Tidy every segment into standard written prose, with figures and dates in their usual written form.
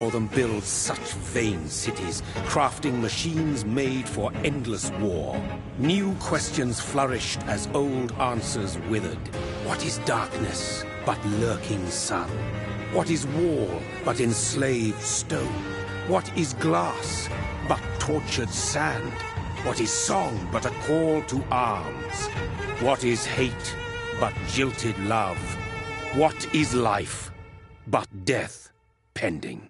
For them build such vain cities, crafting machines made for endless war. New questions flourished as old answers withered. What is darkness but lurking sun? What is wall but enslaved stone? What is glass but tortured sand? What is song but a call to arms? What is hate but jilted love? What is life but death pending?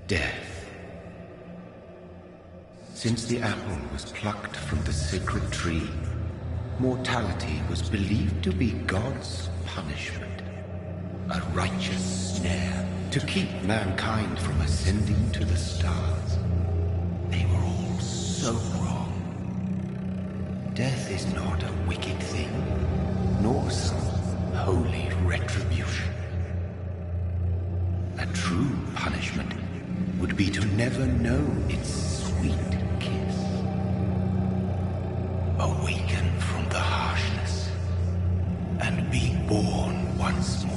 Death. Since the apple was plucked from the sacred tree, mortality was believed to be God's punishment, a righteous snare to keep mankind from ascending to the stars. They were all so wrong. Death is not a wicked thing, nor some holy retribution. A true punishment would be to never know its sweet kiss. Awaken from the harshness and be born once more.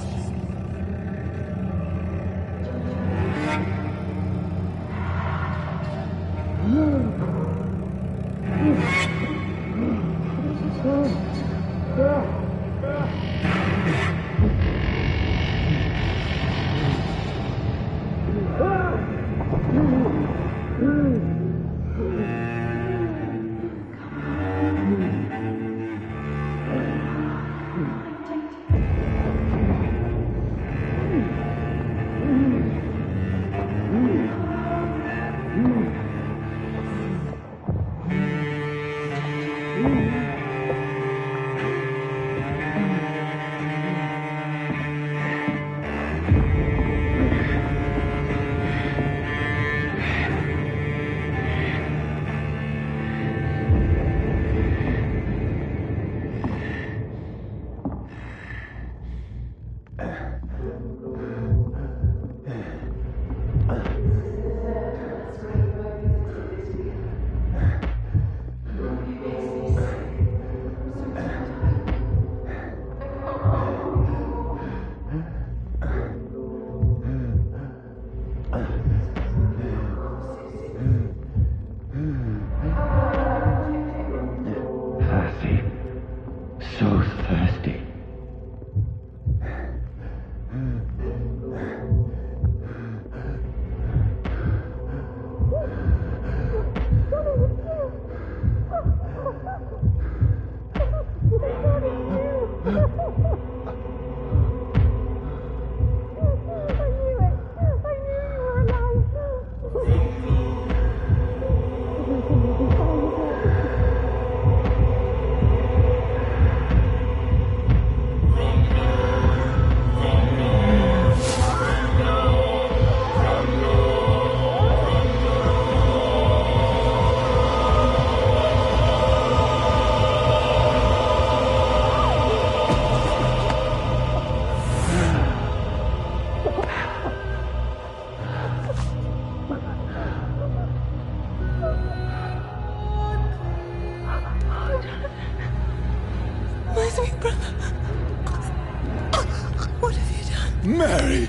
What have you done? Mary!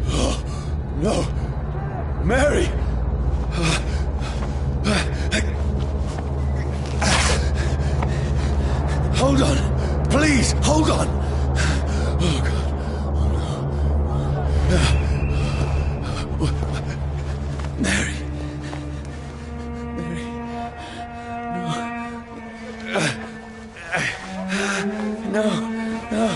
Oh, no! Mary! Hold on! Please, hold on! Oh, God. Oh, no. Mary. Mary. No. No.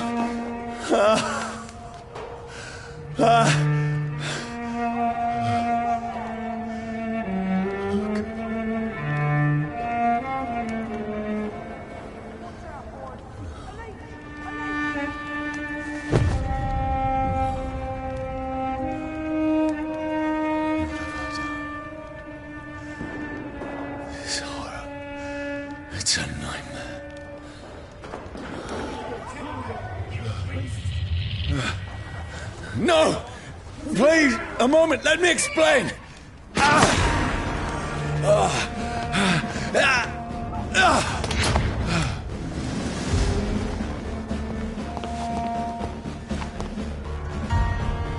This horror. It's a nightmare. No! Please, a moment, let me explain!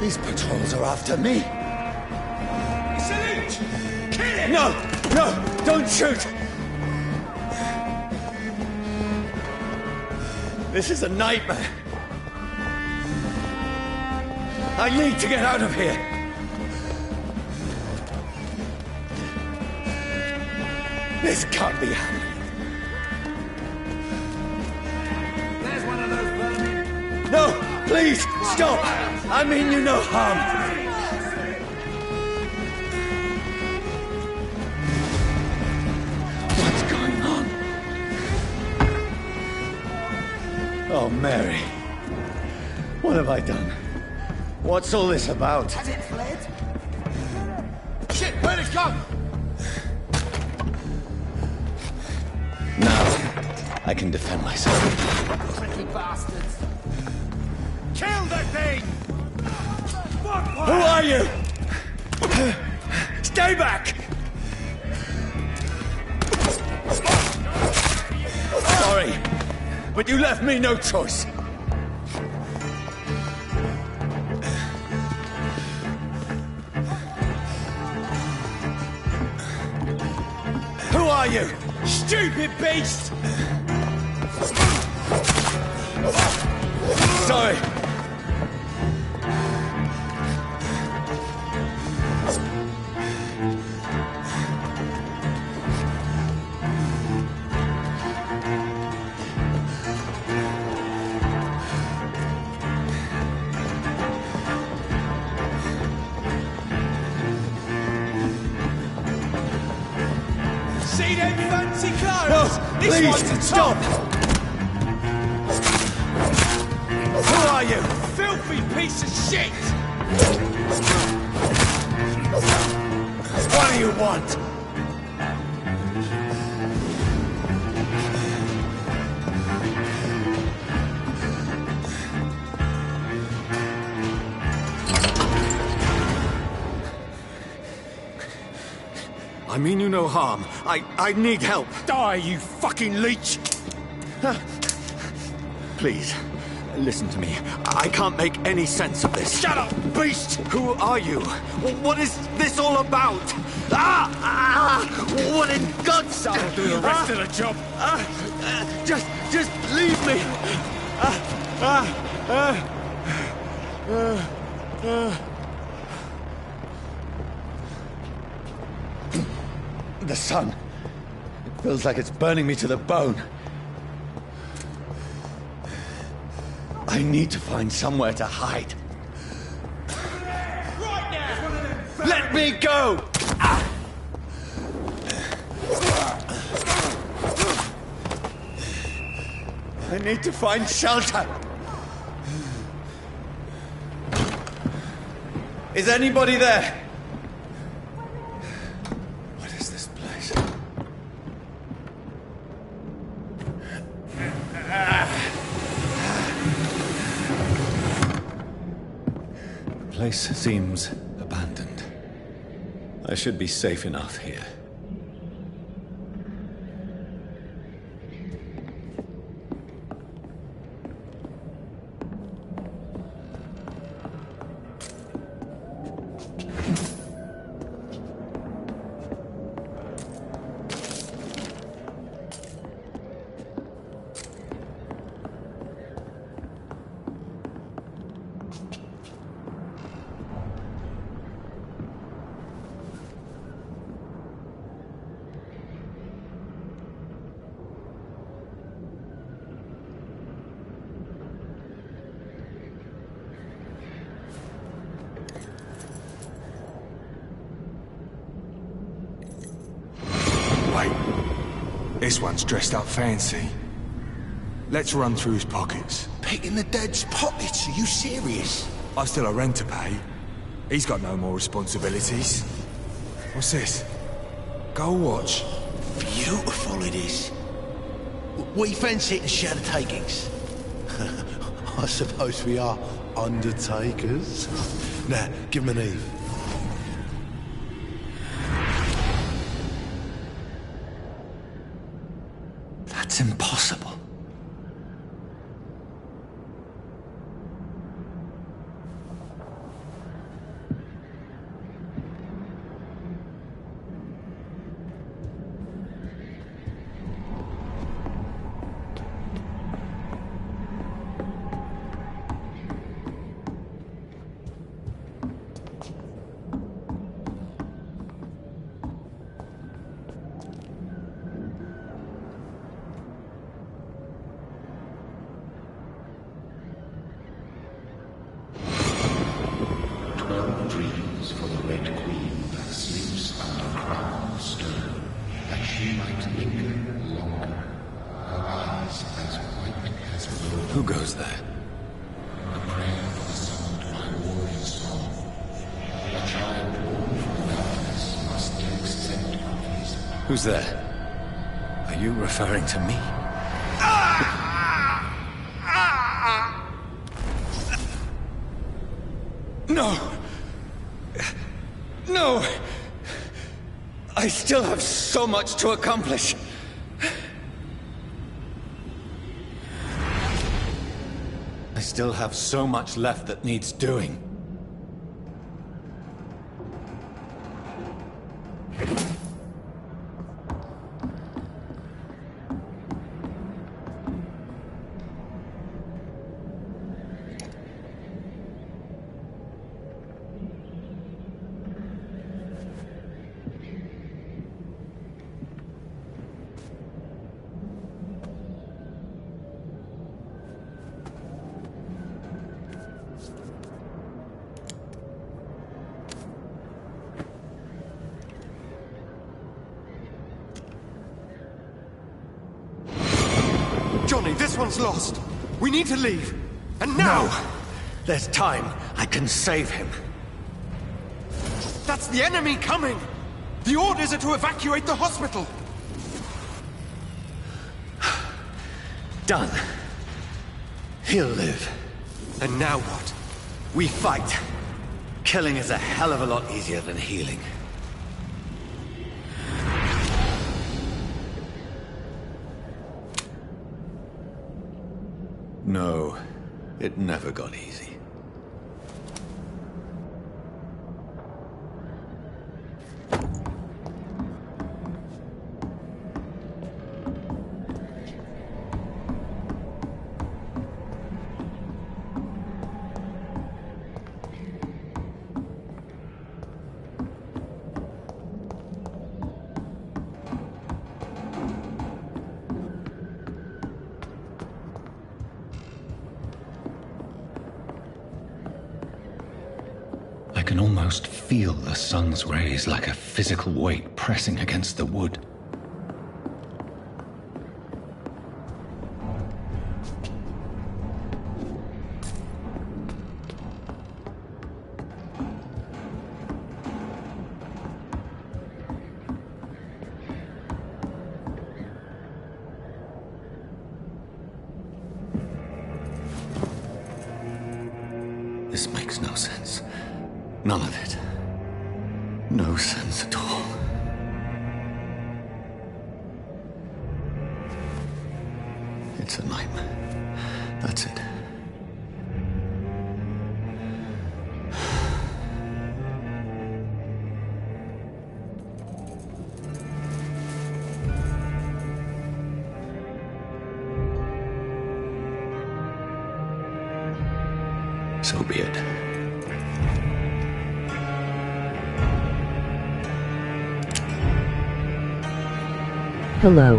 These patrols are after me. It's a leech! Kill him! No! No! Don't shoot! This is a nightmare. I need to get out of here. This can't be happening. There's one of those vermin. No! Please! Stop! I mean you no harm. What's going on? Oh, Mary. What have I done? What's all this about? Has it fled? Shit, where'd it go? Now, I can defend myself. Tricky bastards. Kill the thing! Who are you? Stay back! Sorry, but you left me no choice. Who are you? Stupid beast! Sorry. See them fancy clothes? No, This please, one's a stop! top. Who are you? Filthy piece of shit! What do you want? I mean you no harm. I need help. Die, you fucking leech! Please, listen to me. I can't make any sense of this. Shut up, beast! Who are you? What is this all about? What in God's... I'll do the rest of the job. Just leave me. The sun. It feels like it's burning me to the bone. I need to find somewhere to hide. Right now! Let me go! I need to find shelter. Is anybody there? What is this place? The place seems abandoned. I should be safe enough here. This one's dressed up fancy. Let's run through his pockets. Picking the dead's pockets? Are you serious? I've still a rent to pay. He's got no more responsibilities. What's this? Gold watch. Beautiful it is. We fancy it and share the takings. I suppose we are undertakers. Now, give him an Eve. That's impossible. She might linger longer, her eyes as white as blood. Who goes there? A prayer for the summoned by warrior song. A child born from darkness must accept of his. Who's there? Are you referring to me? No! No! I still have so much to accomplish. I still have so much left that needs doing. Johnny, this one's lost. We need to leave. And now! No! There's time. I can save him. That's the enemy coming! The orders are to evacuate the hospital! Done. He'll live. And now what? We fight. Killing is a hell of a lot easier than healing. No, it never got easy. I can almost feel the sun's rays like a physical weight pressing against the wood. This makes no sense. None of it. No sense at all. It's a nightmare. That's it. So be it. Hello.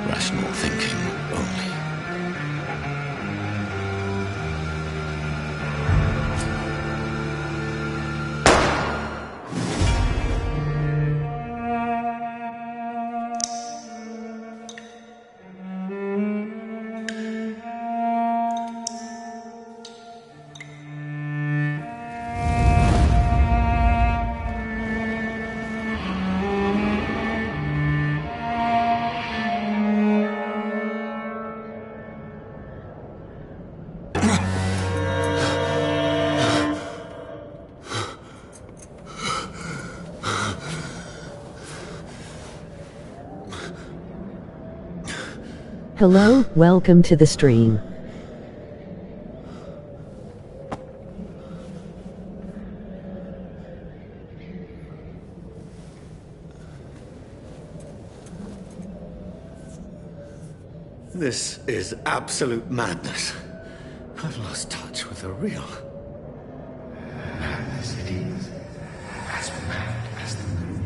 Rational thinking only. Hello, welcome to the stream. This is absolute madness. I've lost touch with the real. Madness it is, as mad as the moon,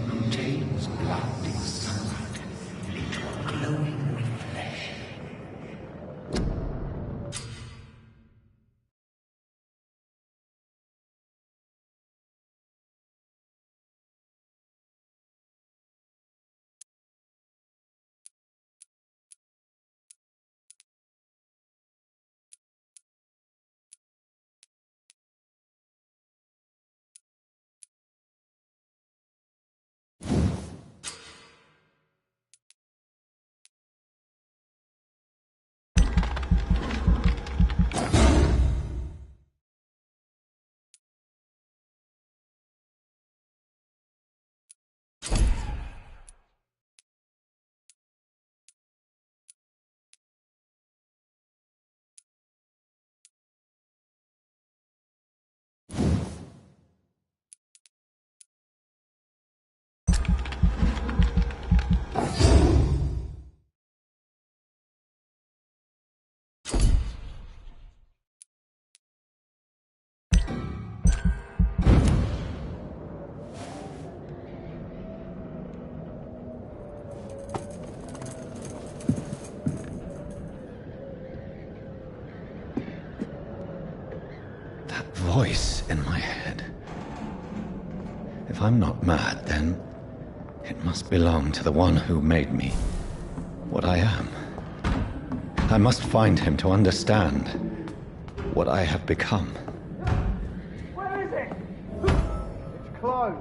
who tames blinding sunlight into a glowing voice in my head. If I'm not mad, then it must belong to the one who made me what I am. I must find him to understand what I have become. Where is it? It's closed.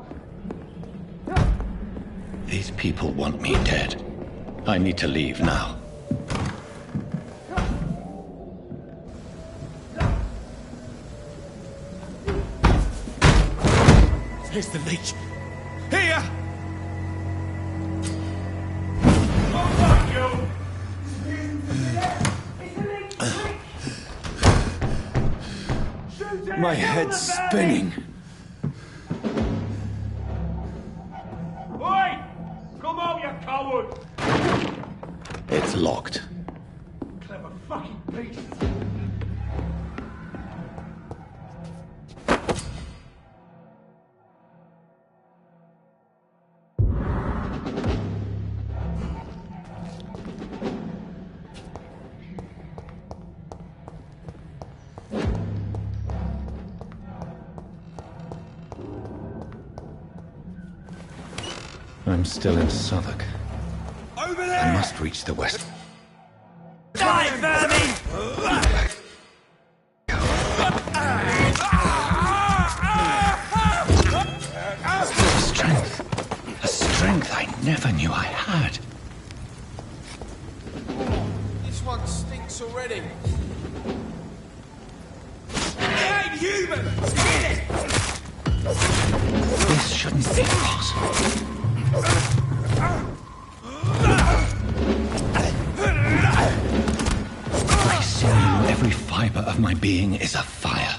These people want me dead. I need to leave now. Here's the leech. Here! My head's spinning. Oi! Come on, you coward! It's locked. Clever fucking beast. I'm still in Southwark. Over there! I must reach the west. Die, vermin! A strength I never knew I had. This one stinks already. It ain't human! Get it! This shouldn't be possible. I see every fiber of my being is afire.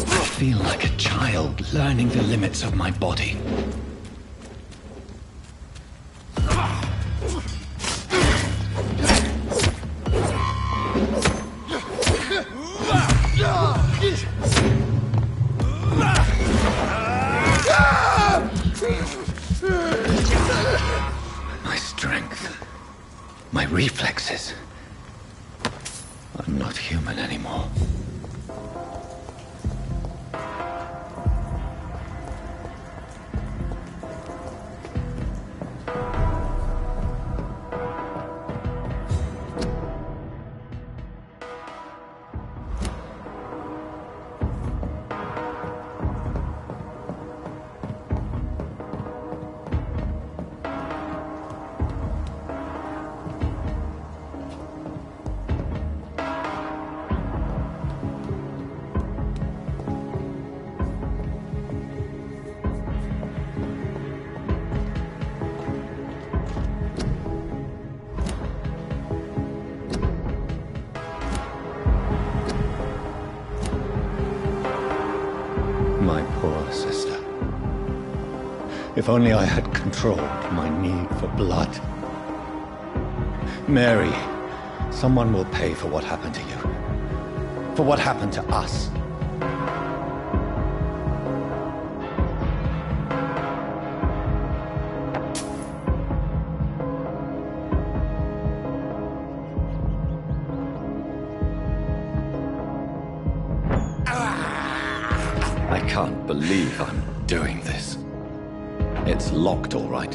I feel like a child learning the limits of my body. My strength, my reflexes. I'm not human anymore. My poor sister. If only I had controlled my need for blood. Mary, someone will pay for what happened to you. For what happened to us. I can't believe I'm doing this. It's locked, all right.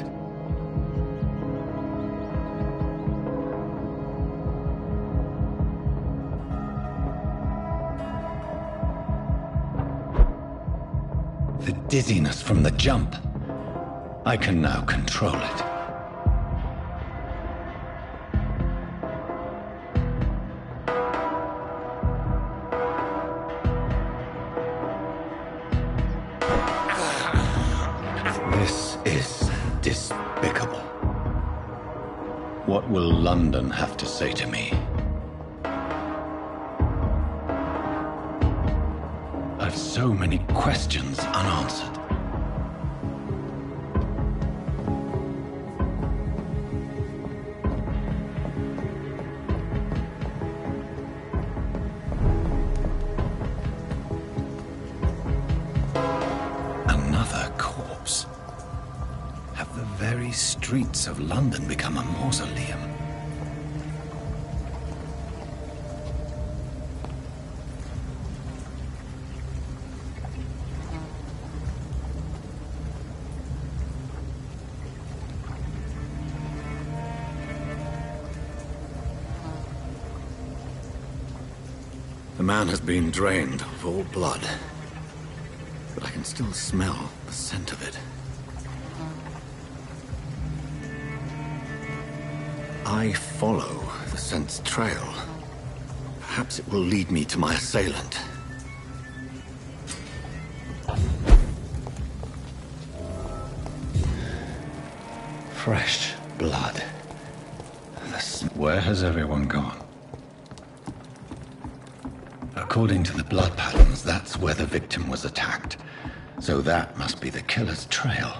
The dizziness from the jump. I can now control it. This is despicable. What will London have to say to me? I've so many questions unanswered. Another corpse. Have the very streets of London become a mausoleum? The man has been drained of all blood, but I can still smell the scent of it. I follow the scent's trail. Perhaps it will lead me to my assailant. Fresh blood. Where has everyone gone? According to the blood patterns, that's where the victim was attacked. So that must be the killer's trail.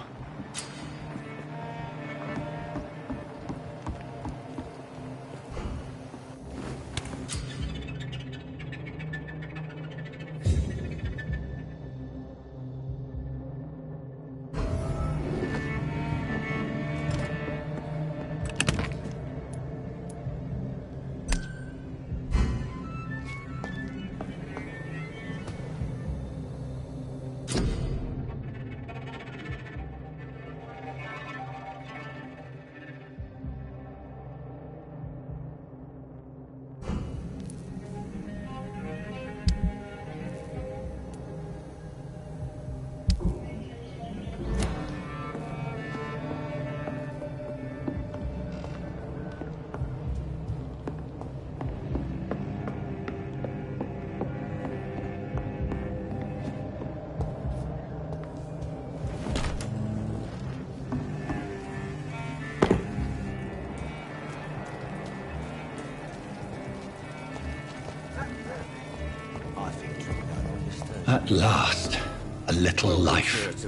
At last, a little life.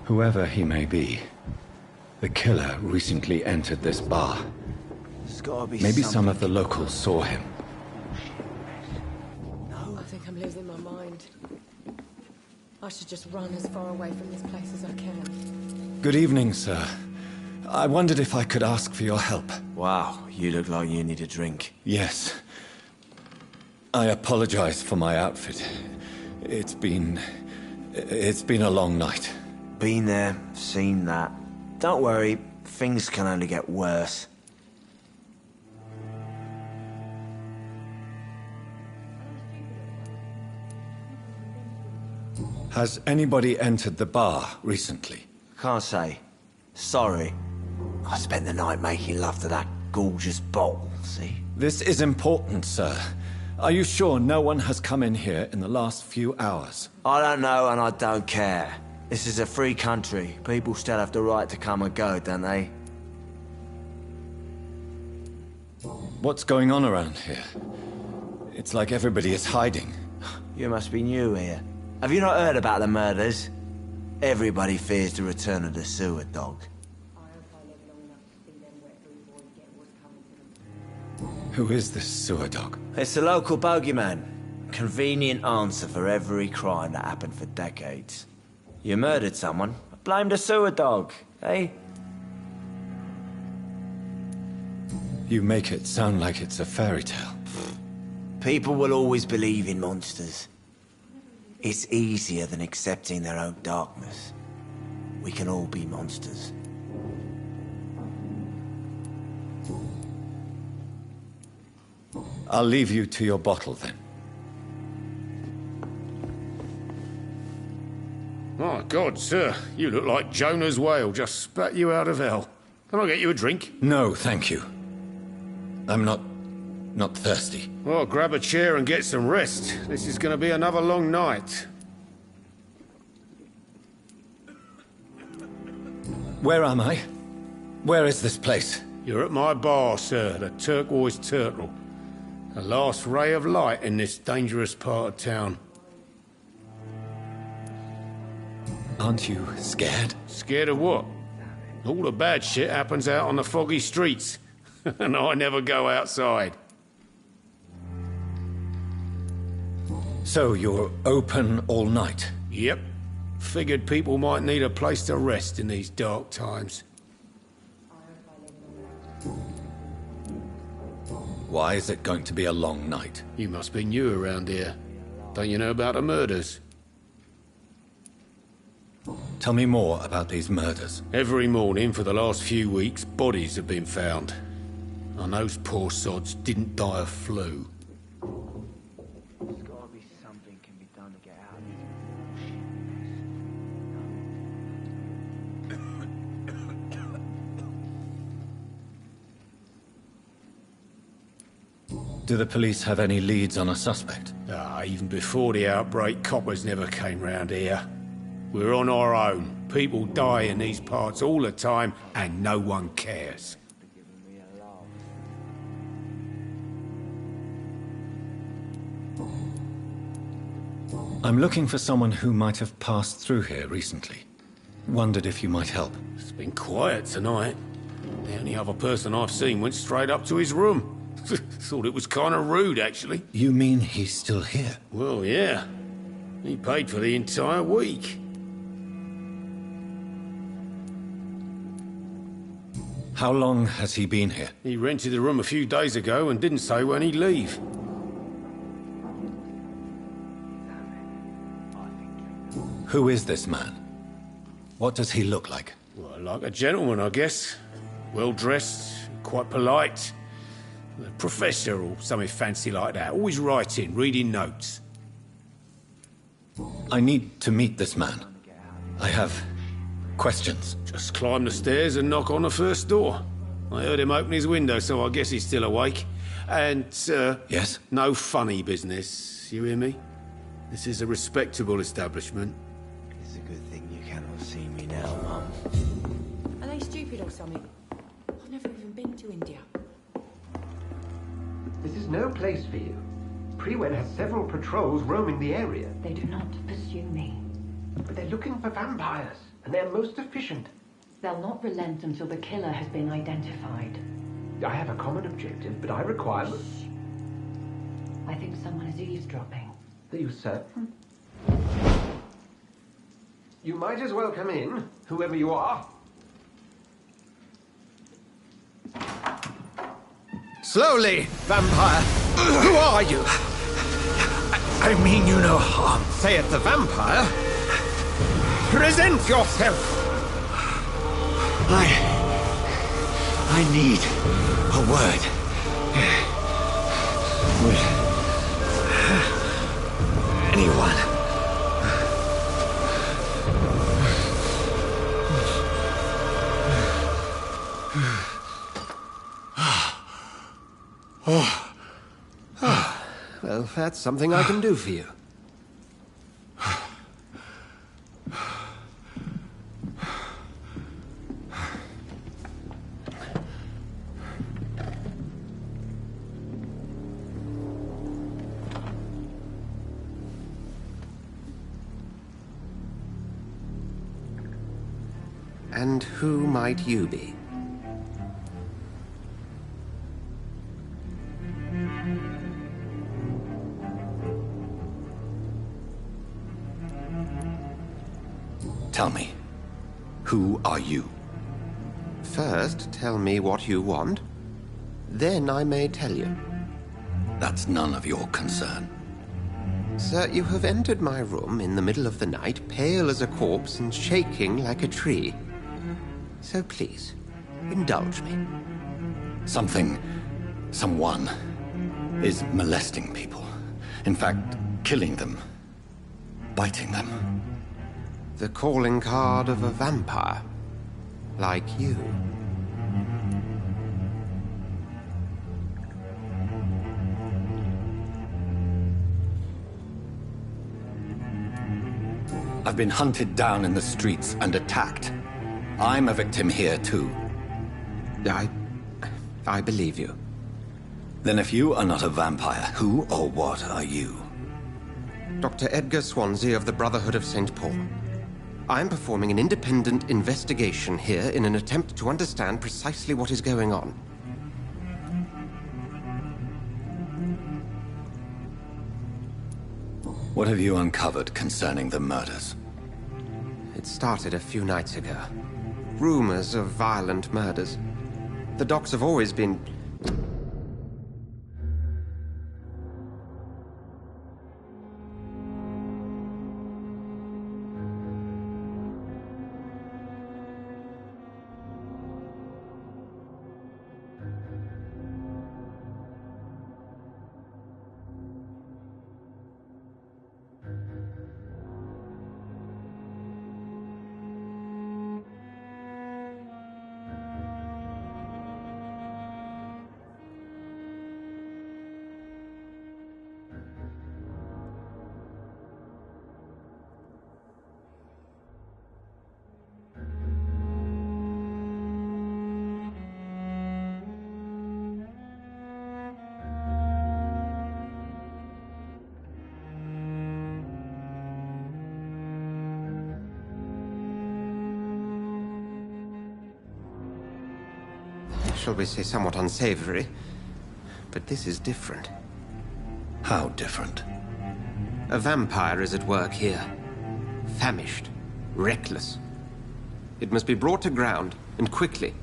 Whoever he may be, the killer recently entered this bar. Maybe some of the locals saw him. No, I think I'm losing my mind. I should just run as far away from this place as I can. Good evening, sir. I wondered if I could ask for your help. Wow, you look like you need a drink. Yes. I apologize for my outfit. It's been a long night. Been there, seen that. Don't worry, things can only get worse. Has anybody entered the bar recently? Can't say. Sorry. I spent the night making love to that gorgeous bottle, see? This is important, sir. Are you sure no one has come in here in the last few hours? I don't know and I don't care. This is a free country. People still have the right to come and go, don't they? What's going on around here? It's like everybody is hiding. You must be new here. Have you not heard about the murders? Everybody fears the return of the sewer dog. Who is this sewer dog? It's the local bogeyman. Convenient answer for every crime that happened for decades. You murdered someone, blame the sewer dog, eh? You make it sound like it's a fairy tale. People will always believe in monsters. It's easier than accepting their own darkness. We can all be monsters. I'll leave you to your bottle, then. My God, sir, you look like Jonah's whale just spat you out of hell. Can I get you a drink? No, thank you. I'm not thirsty. Well, grab a chair and get some rest. This is going to be another long night. Where am I? Where is this place? You're at my bar, sir, the Turquoise Turtle. The last ray of light in this dangerous part of town. Aren't you scared? Scared of what? All the bad shit happens out on the foggy streets. And I never go outside. So you're open all night? Yep. Figured people might need a place to rest in these dark times. Why is it going to be a long night? You must be new around here. Don't you know about the murders? Tell me more about these murders. Every morning for the last few weeks, bodies have been found. And those poor sods didn't die of flu. There's gotta be something can be done to get out of this. Do the police have any leads on a suspect? Even before the outbreak, coppers never came round here. We're on our own. People die in these parts all the time, and no one cares. I'm looking for someone who might have passed through here recently. Wondered if you might help. It's been quiet tonight. The only other person I've seen went straight up to his room. Thought it was kind of rude, actually. You mean he's still here? Well, yeah. He paid for the entire week. How long has he been here? He rented the room a few days ago and didn't say when he'd leave. Who is this man? What does he look like? Well, like a gentleman, I guess. Well-dressed, quite polite. A professor or something fancy like that. Always writing, reading notes. I need to meet this man. I have questions. Just climb the stairs and knock on the first door. I heard him open his window, so I guess he's still awake. And, Yes? no funny business, you hear me? This is a respectable establishment. It's a good thing you cannot see me now, Mum. Are they stupid or something? I've never even been to India. This is no place for you. Prewen has several patrols roaming the area. They do not pursue me. But they're looking for vampires, and they're most efficient. They'll not relent until the killer has been identified. I have a common objective, but I require... I think someone is eavesdropping. Are you certain? You might as well come in, whoever you are. Slowly, vampire! Who are you? I mean you no harm. Say it, the vampire? Present yourself! I need a word. With anyone. Well, that's something I can do for you. And who might you be? Tell me, who are you? First, tell me what you want. Then I may tell you. That's none of your concern. Sir, you have entered my room in the middle of the night, pale as a corpse and shaking like a tree. So please, indulge me. Someone is molesting people. In fact, killing them. Biting them. The calling card of a vampire. Like you. I've been hunted down in the streets and attacked. I'm a victim here, too. I believe you. Then if you are not a vampire, who or what are you? Dr. Edgar Swansea of the Brotherhood of St. Paul. I'm performing an independent investigation here in an attempt to understand precisely what is going on. What have you uncovered concerning the murders? It started a few nights ago. Rumors of violent murders. The docks have always been... shall we say, somewhat unsavory. But this is different. How different? A vampire is at work here. Famished. Reckless. It must be brought to ground, and quickly.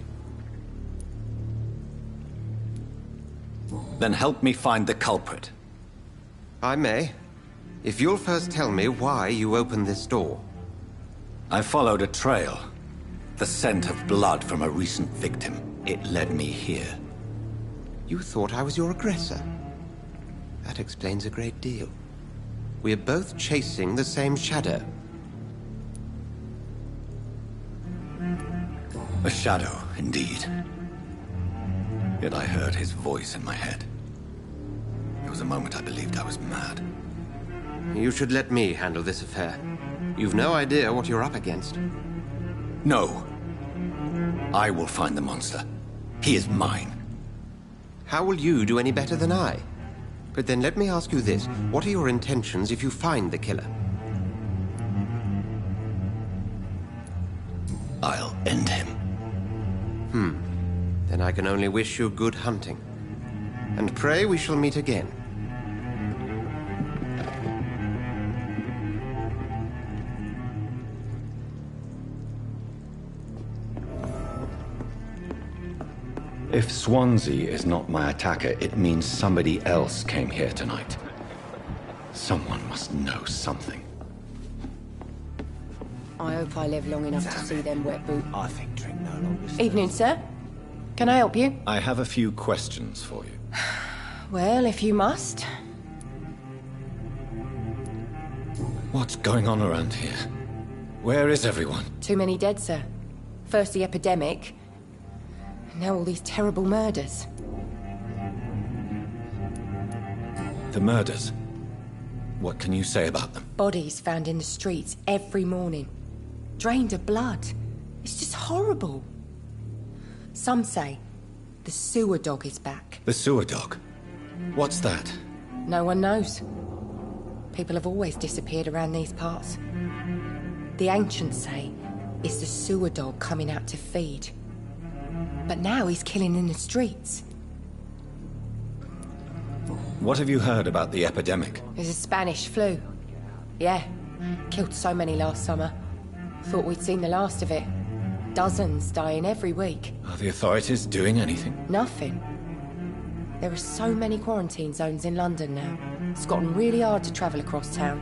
Then help me find the culprit. I may. If you'll first tell me why you opened this door. I followed a trail. The scent of blood from a recent victim. It led me here. You thought I was your aggressor. That explains a great deal. We're both chasing the same shadow. A shadow, indeed. Yet I heard his voice in my head. There was a moment I believed I was mad. You should let me handle this affair. You've no idea what you're up against. No. I will find the monster. He is mine. How will you do any better than I? But then let me ask you this. What are your intentions if you find the killer? I'll end him. Then I can only wish you good hunting. And pray we shall meet again. If Swansea is not my attacker, it means somebody else came here tonight. Someone must know something. I hope I live long enough to see them wet boot. I think drink no longer. Evening, sir. Can I help you? I have a few questions for you. Well, if you must. What's going on around here? Where is everyone? Too many dead, sir. First the epidemic, now all these terrible murders. The murders? What can you say about them? Bodies found in the streets every morning. Drained of blood. It's just horrible. Some say the sewer dog is back. The sewer dog? What's that? No one knows. People have always disappeared around these parts. The ancients say it's the sewer dog coming out to feed. But now he's killing in the streets. What have you heard about the epidemic? There's a Spanish flu. Yeah, killed so many last summer. Thought we'd seen the last of it. Dozens dying every week. Are the authorities doing anything? Nothing. There are so many quarantine zones in London now. It's gotten really hard to travel across town.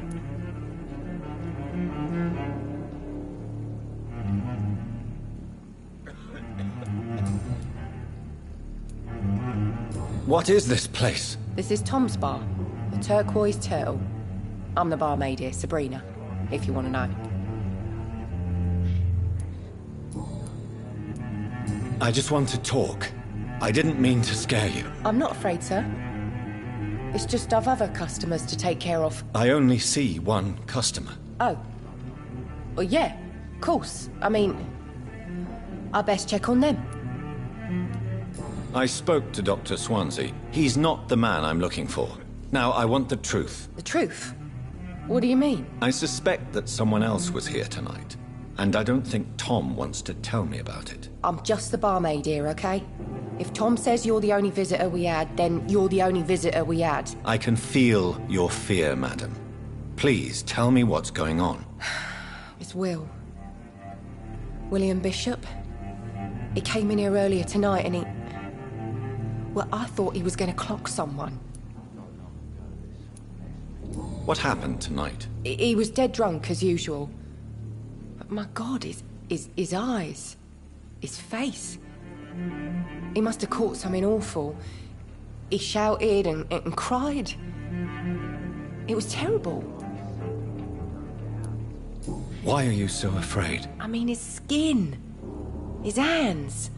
What is this place? This is Tom's bar, the Turquoise Turtle. I'm the barmaid here, Sabrina, if you want to know. I just want to talk. I didn't mean to scare you. I'm not afraid, sir. It's just I've other customers to take care of. I only see one customer. Oh. Well, yeah, of course. I mean, I best check on them. I spoke to Dr. Swansea. He's not the man I'm looking for. Now, I want the truth. The truth? What do you mean? I suspect that someone else was here tonight. And I don't think Tom wants to tell me about it. I'm just the barmaid here, okay? If Tom says you're the only visitor we had, then you're the only visitor we had. I can feel your fear, madam. Please, tell me what's going on. It's Will. William Bishop. He came in here earlier tonight and he... Well, I thought he was going to clock someone. What happened tonight? He was dead drunk, as usual. But my God, his eyes... his face... He must have caught something awful. He shouted and cried. It was terrible. Why are you so afraid? I mean, his skin. His hands.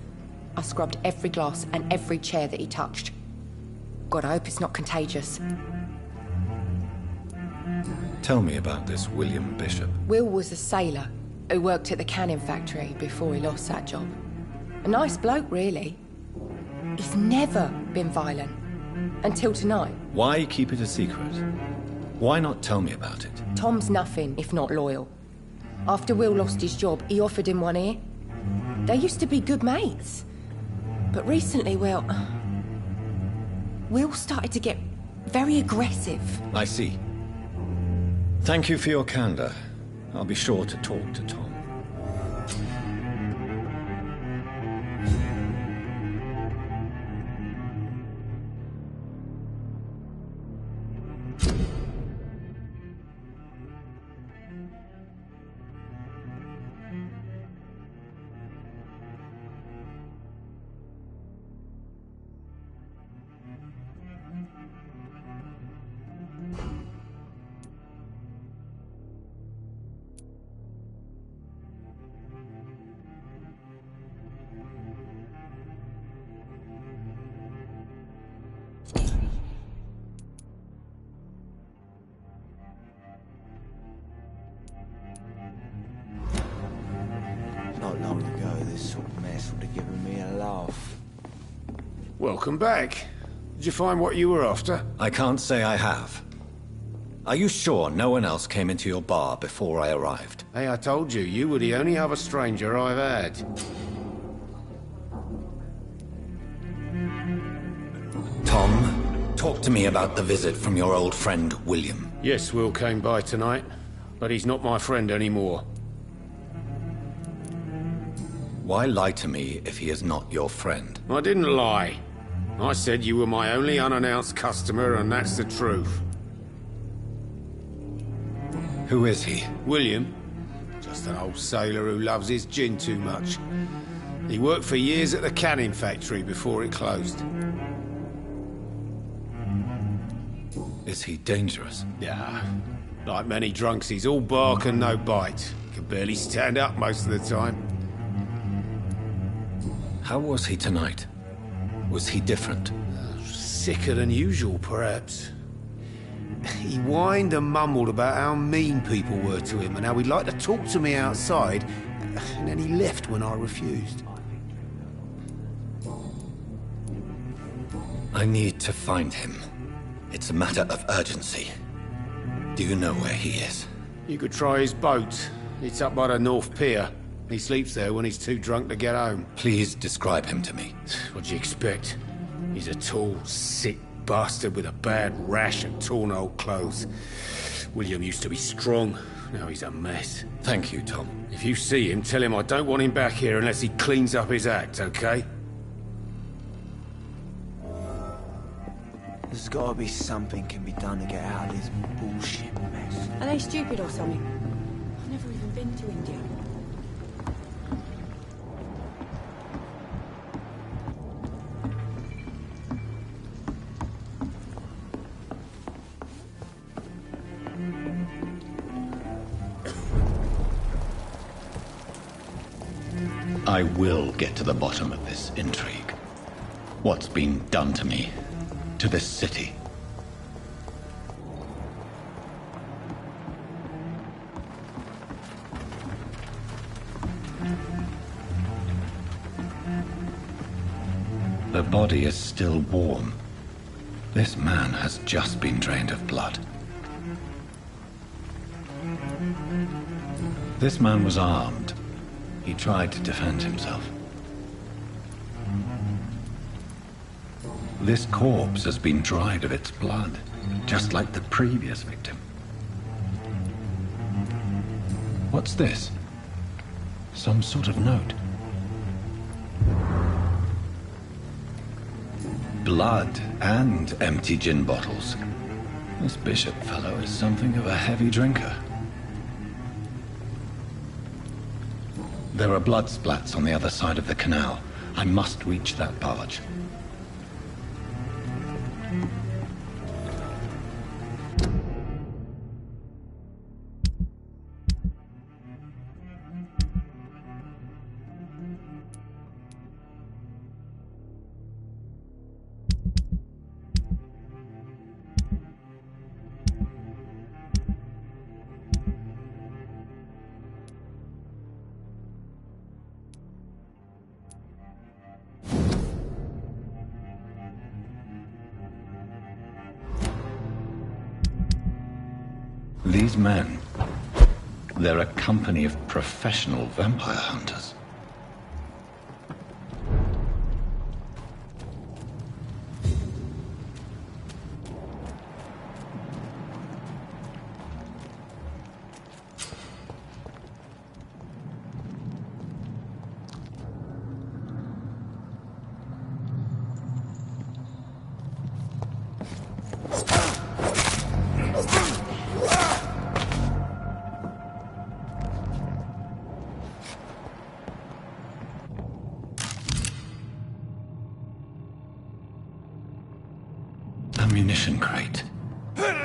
I scrubbed every glass and every chair that he touched. God, I hope it's not contagious. Tell me about this William Bishop. Will was a sailor who worked at the canning factory before he lost that job. A nice bloke, really. He's never been violent. Until tonight. Why keep it a secret? Why not tell me about it? Tom's nothing if not loyal. After Will lost his job, he offered him one ear. They used to be good mates. But recently, well... Will started to get very aggressive. I see. Thank you for your candor. I'll be sure to talk to Tom. Not long ago, this sort of mess would have given me a laugh. Welcome back. Did you find what you were after? I can't say I have. Are you sure no one else came into your bar before I arrived? Hey, I told you, you were the only other stranger I've had. Tom, talk to me about the visit from your old friend, William. Yes, Will came by tonight, but he's not my friend anymore. Why lie to me if he is not your friend? I didn't lie. I said you were my only unannounced customer, and that's the truth. Who is he? William. Just an old sailor who loves his gin too much. He worked for years at the canning factory before it closed. Is he dangerous? Yeah. Like many drunks, he's all bark and no bite. Can barely stand up most of the time. How was he tonight? Was he different? Sicker than usual, perhaps. He whined and mumbled about how mean people were to him and how he'd like to talk to me outside, and then he left when I refused. I need to find him. It's a matter of urgency. Do you know where he is? You could try his boat. It's up by the North Pier. He sleeps there when he's too drunk to get home. Please describe him to me. What do you expect? He's a tall, sick bastard with a bad rash and torn old clothes. William used to be strong. Now he's a mess. Thank you, Tom. If you see him, tell him I don't want him back here unless he cleans up his act, okay? There's gotta be something can be done to get out of this bullshit mess. Are they stupid or something? I've never even been to India. I will get to the bottom of this intrigue. What's been done to me, to this city. The body is still warm. This man has just been drained of blood. This man was armed. He tried to defend himself. This corpse has been dried of its blood, just like the previous victim. What's this? Some sort of note. Blood and empty gin bottles. This Bishop fellow is something of a heavy drinker. There are blood splats on the other side of the canal. I must reach that barge. These men, they're a company of professional vampire hunters. Ammunition crate. Good.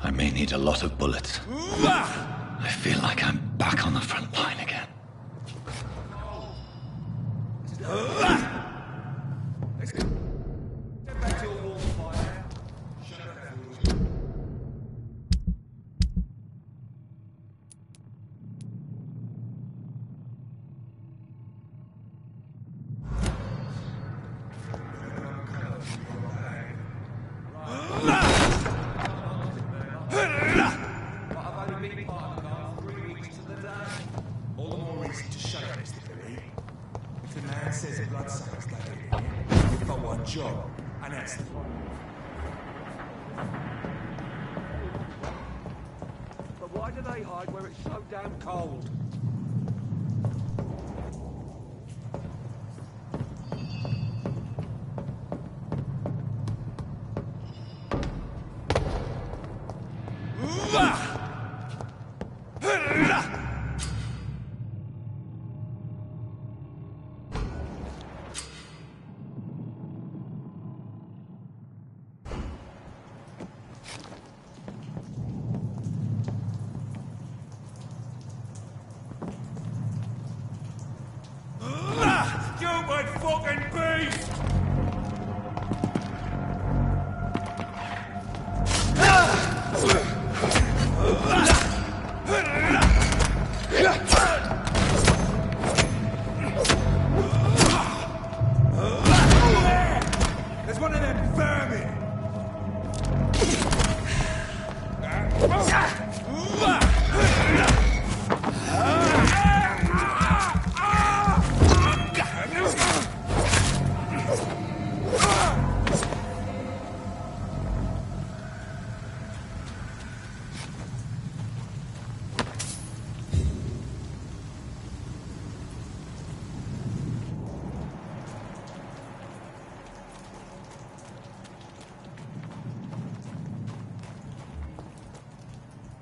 I may need a lot of bullets. I feel like I'm back on the front line again. Job, and that's the But why do they hide where it's so damn cold? Stupid fucking beast! There's one of them vermin!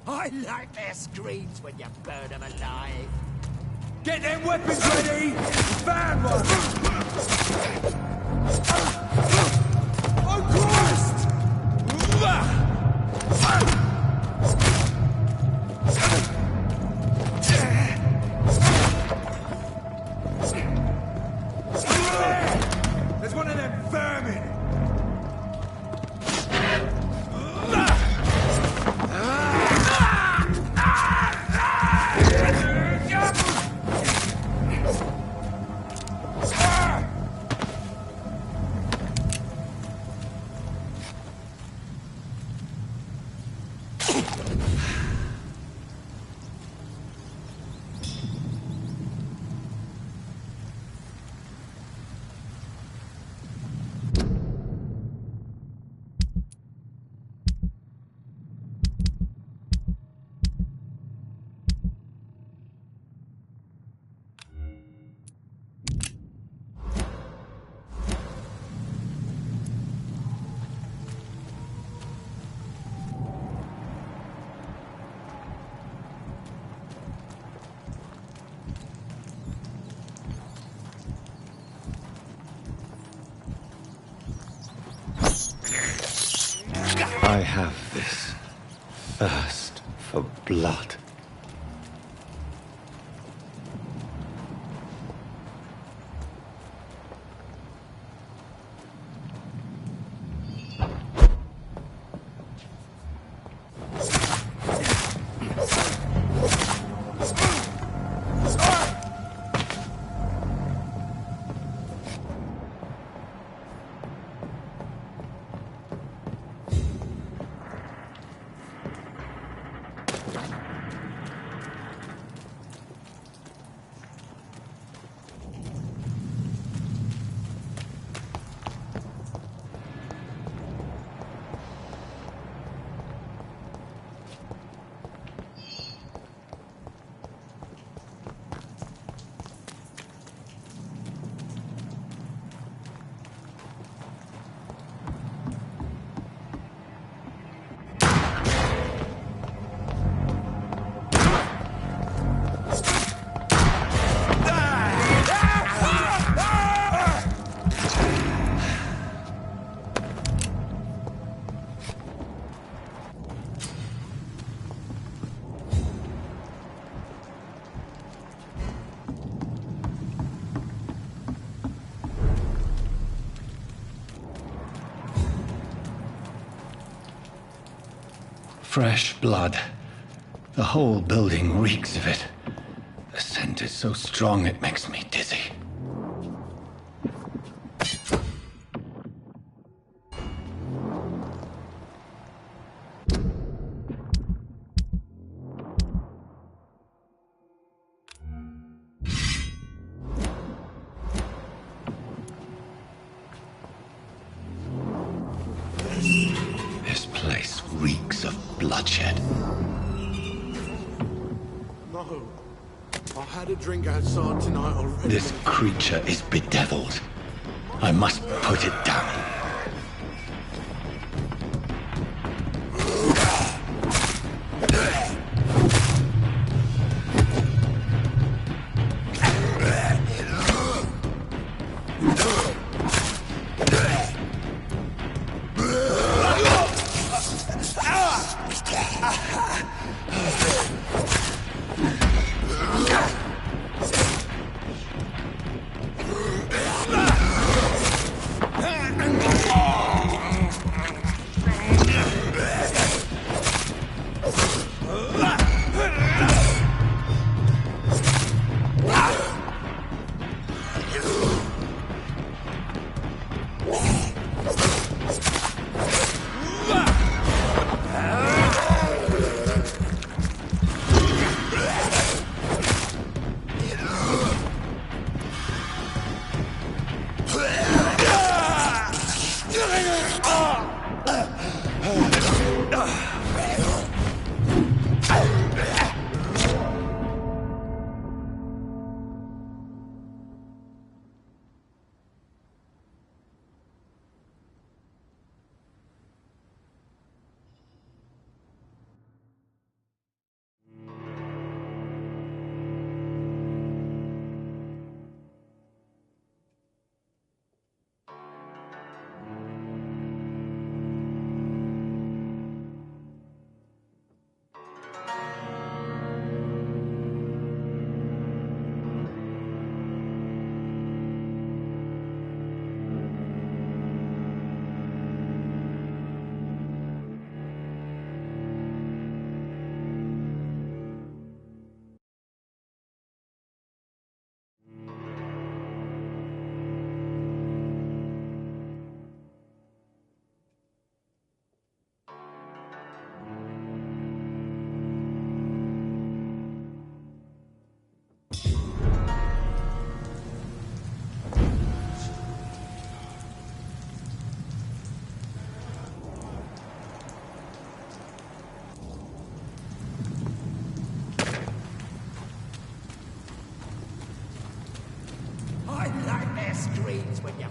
I like their screams when you burn them alive. Get them weapons ready! Van one! Oh Christ! There's one of them vermin! I have this thirst for blood. Fresh blood. The whole building reeks of it. The scent is so strong it makes me dizzy. This place reeks of bloodshed. No. I had a drink outside tonight already. This creature is bedeviled. I must put it down.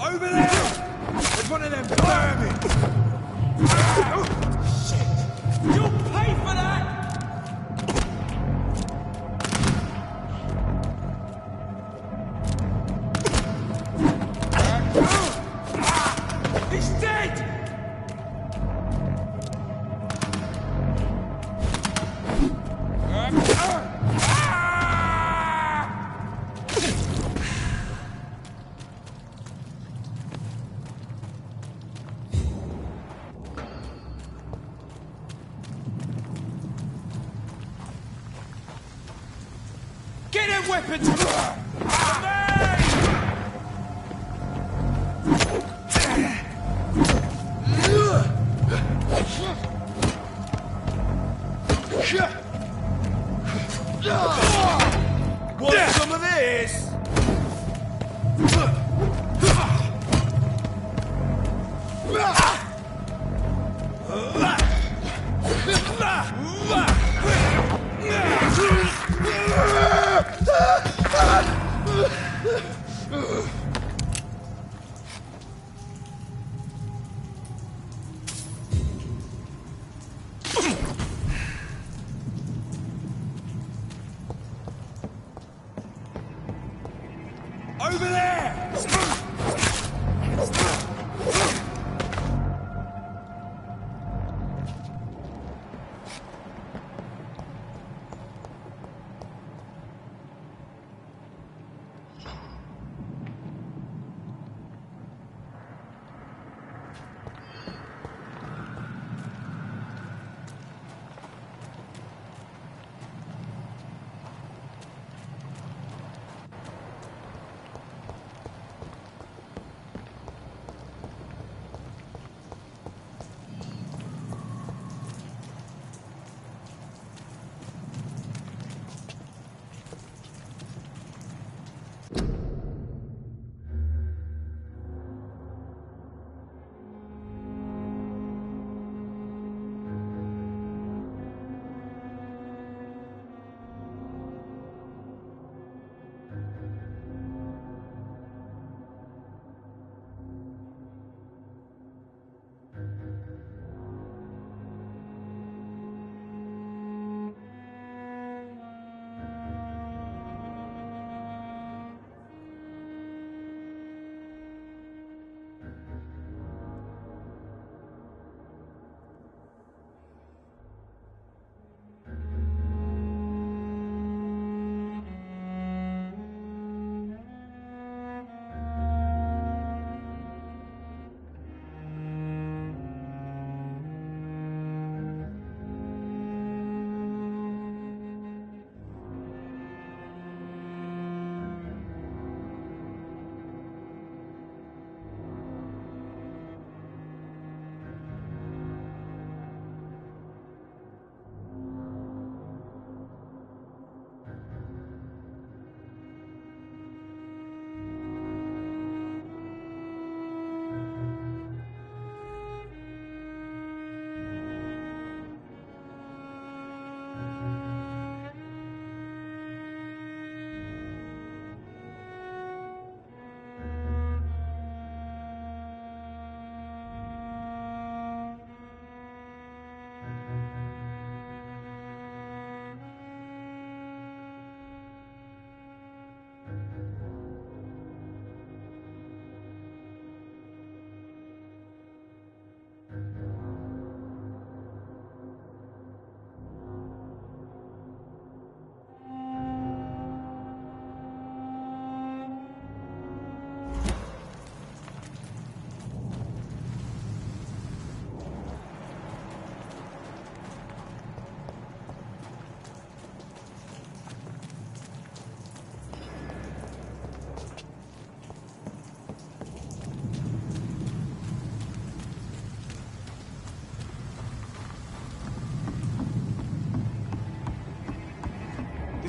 Over there! There's one of them vermin! Shit! You'll pay for that! He's dead! weapons! Want some of this? Over there!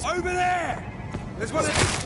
Over there! There's one of...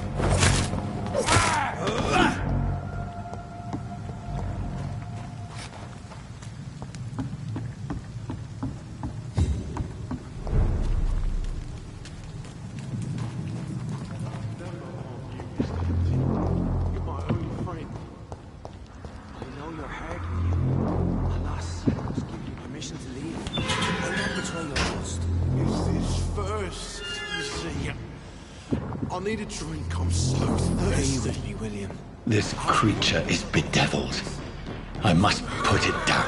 I need a drink, I'm so thirsty. Stay with me, William. This creature is bedeviled. I must put it down.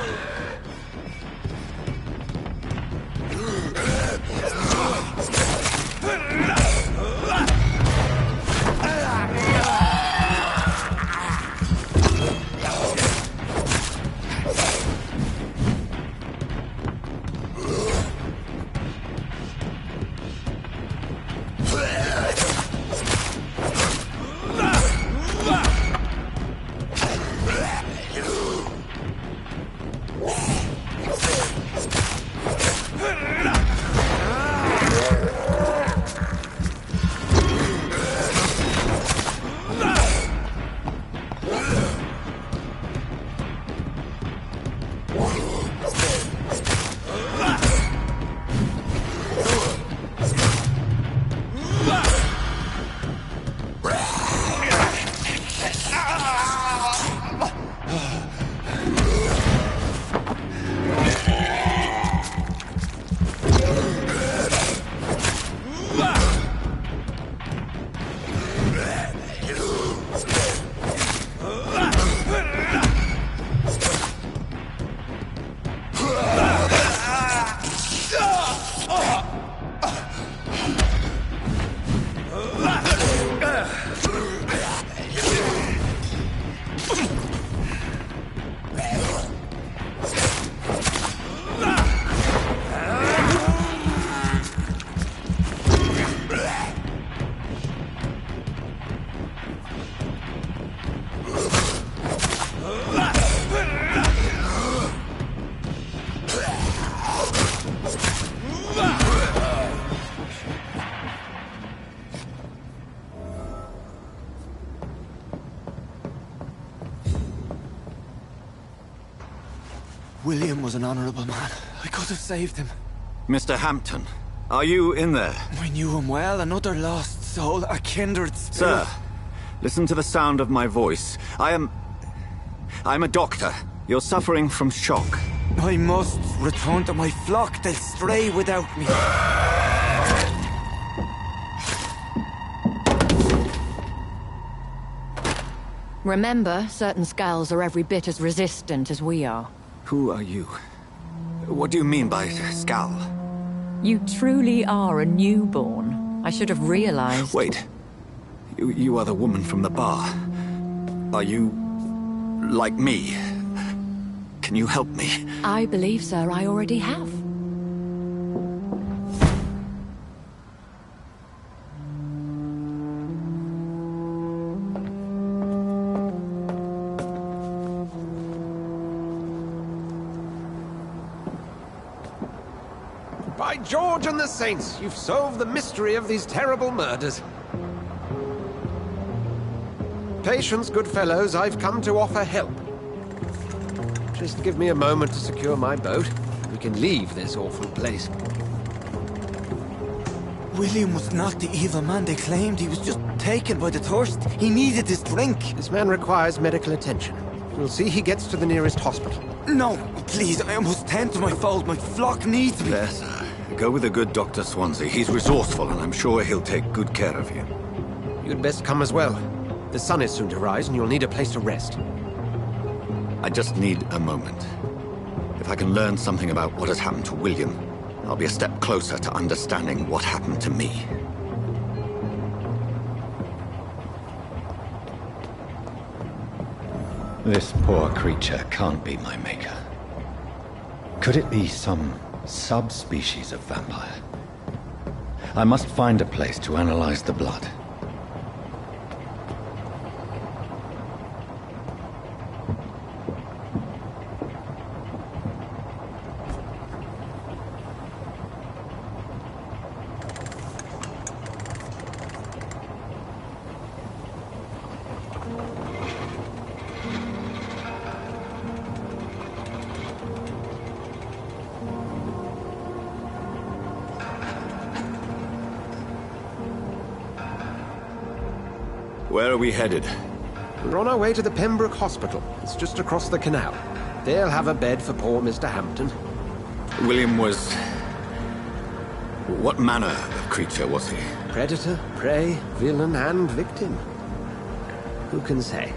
William was an honorable man. I could have saved him. Mr. Hampton, are you in there? I knew him well, another lost soul, a kindred spirit. Sir, listen to the sound of my voice. I'm a doctor. You're suffering from shock. I must return to my flock. They'll stray without me. Remember, certain skulls are every bit as resistant as we are. Who are you? What do you mean by skull? You truly are a newborn. I should have realized. Wait. You are the woman from the bar. Are you... like me? Can you help me? I believe, sir, I already have. By George and the Saints, you've solved the mystery of these terrible murders. Patience, good fellows, I've come to offer help. Just give me a moment to secure my boat. We can leave this awful place. William was not the evil man they claimed. He was just taken by the thirst. He needed his drink. This man requires medical attention. We'll see he gets to the nearest hospital. No, please, I must tend to my fold. My flock needs me. There, sir. Go with the good Dr. Swansea. He's resourceful, and I'm sure he'll take good care of you. You'd best come as well. The sun is soon to rise, and you'll need a place to rest. I just need a moment. If I can learn something about what has happened to William, I'll be a step closer to understanding what happened to me. This poor creature can't be my maker. Could it be some subspecies of vampire? I must find a place to analyze the blood. Where are we headed? We're on our way to the Pembroke Hospital. It's just across the canal. They'll have a bed for poor Mr. Hampton. William was... what manner of creature was he? Predator, prey, villain, and victim. Who can say?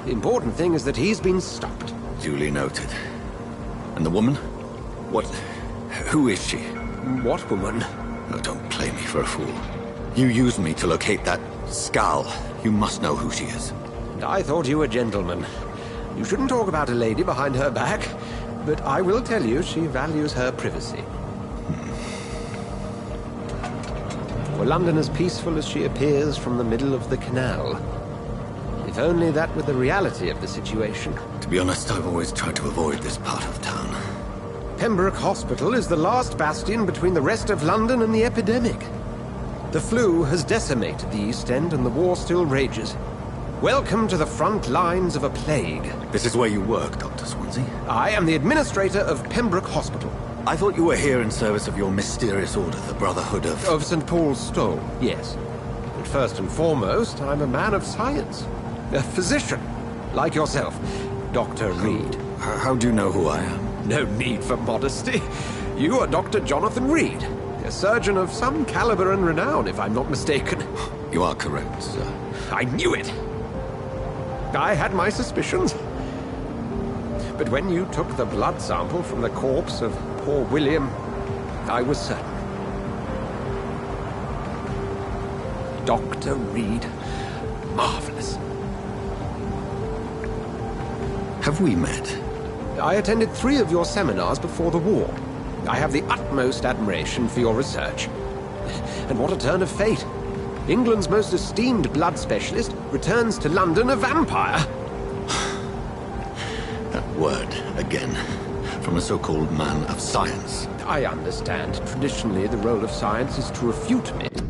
The important thing is that he's been stopped. Duly noted. And the woman? What... who is she? What woman? Oh, don't play me for a fool. You used me to locate that skull. You must know who she is. And I thought you a gentleman. You shouldn't talk about a lady behind her back, but I will tell you she values her privacy. Were London as peaceful as she appears from the middle of the canal? If only that were the reality of the situation. To be honest, I've always tried to avoid this part of town. Pembroke Hospital is the last bastion between the rest of London and the epidemic. The flu has decimated the East End and the war still rages. Welcome to the front lines of a plague. This is where you work, Dr. Swansea? I am the administrator of Pembroke Hospital. I thought you were here in service of your mysterious order, the Brotherhood of... Of St. Paul's Stole, yes. But first and foremost, I'm a man of science. A physician, like yourself, Dr. Reed. How do you know who I am? No need for modesty. You are Dr. Jonathan Reed, a surgeon of some caliber and renown, if I'm not mistaken. You are correct, sir. I knew it! I had my suspicions. But when you took the blood sample from the corpse of poor William, I was certain. Dr. Reed. Marvelous. Have we met? I attended 3 of your seminars before the war. I have the utmost admiration for your research. And what a turn of fate. England's most esteemed blood specialist returns to London a vampire. That word, again, from a so-called man of science. I understand. Traditionally, the role of science is to refute myth.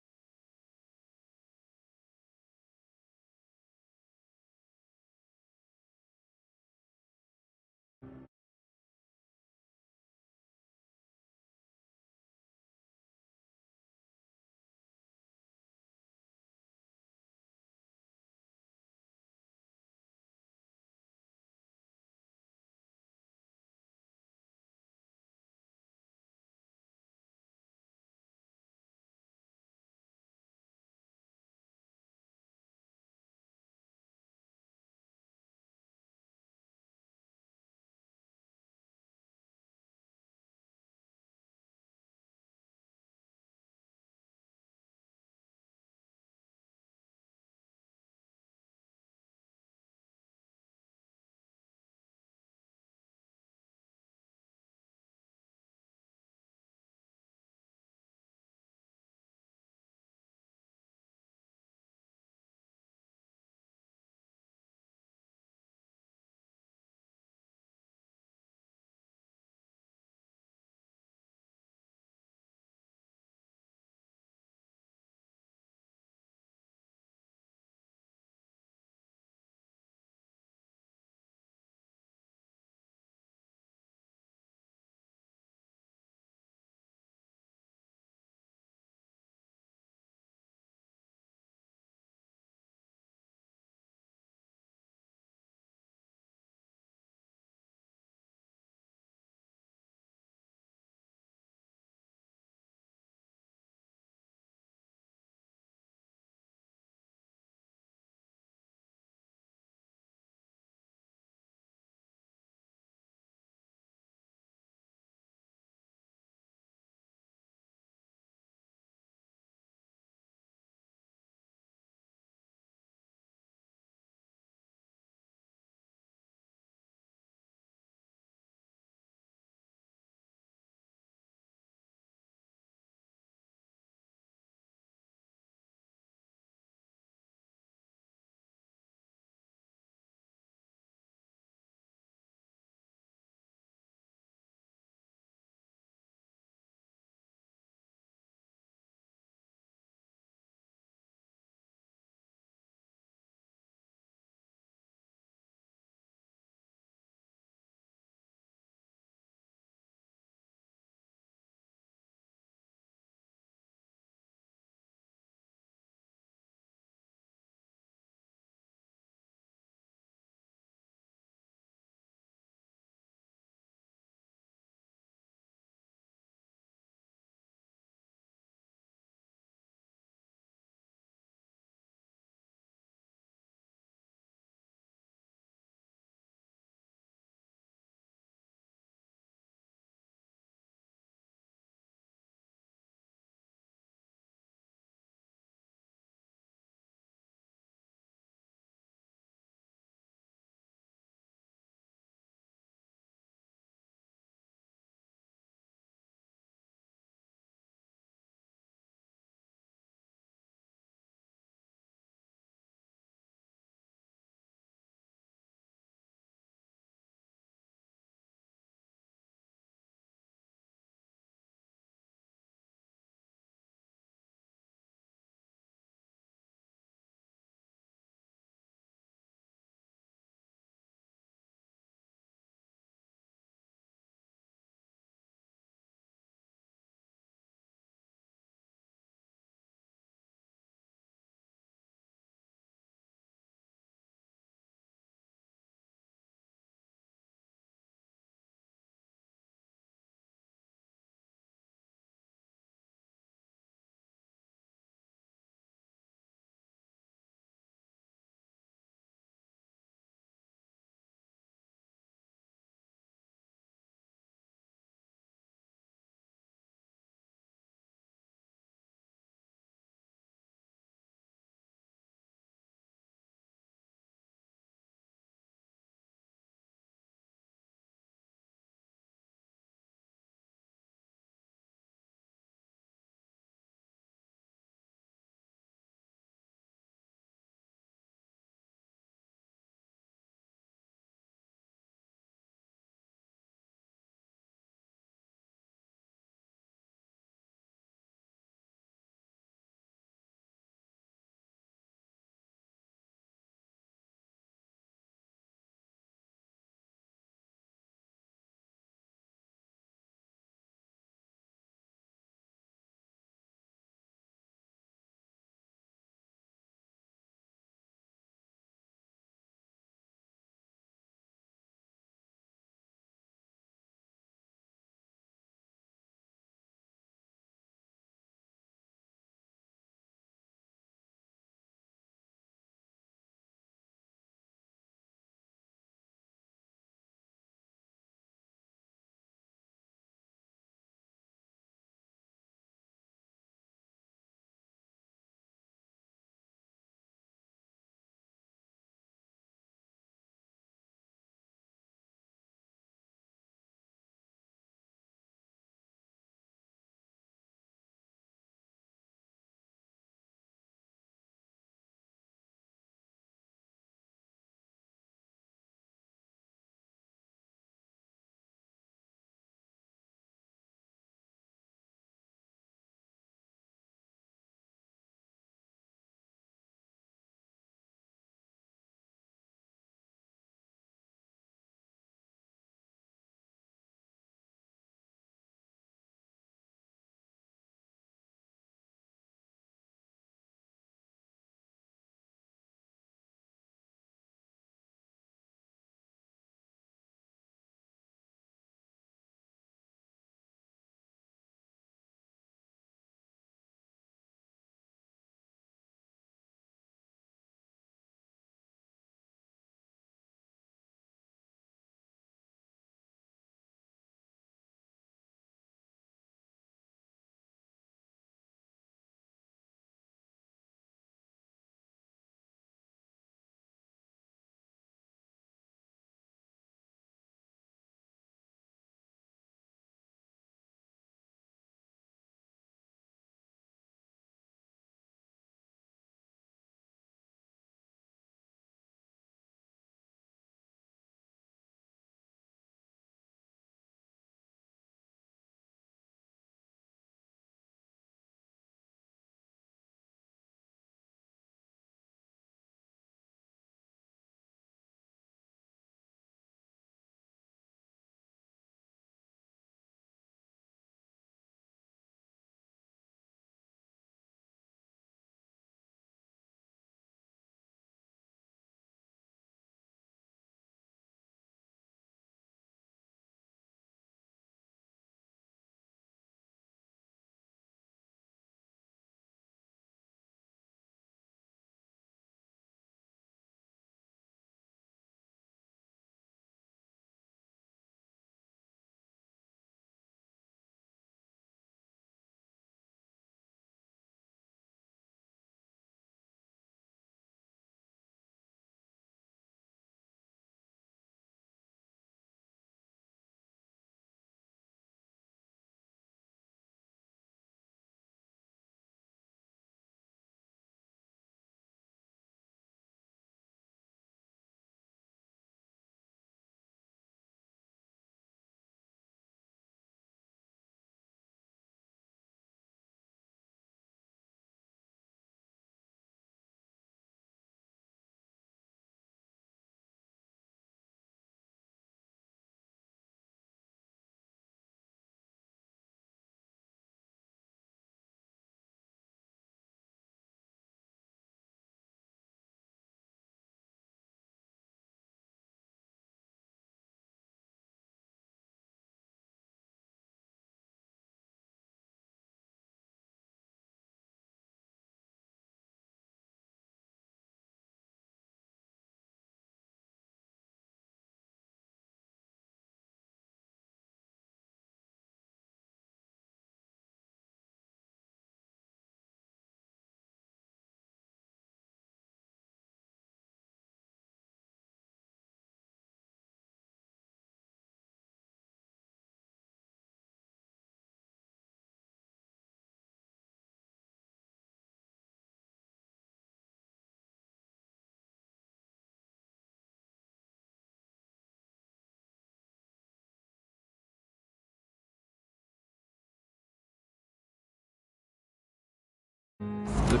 But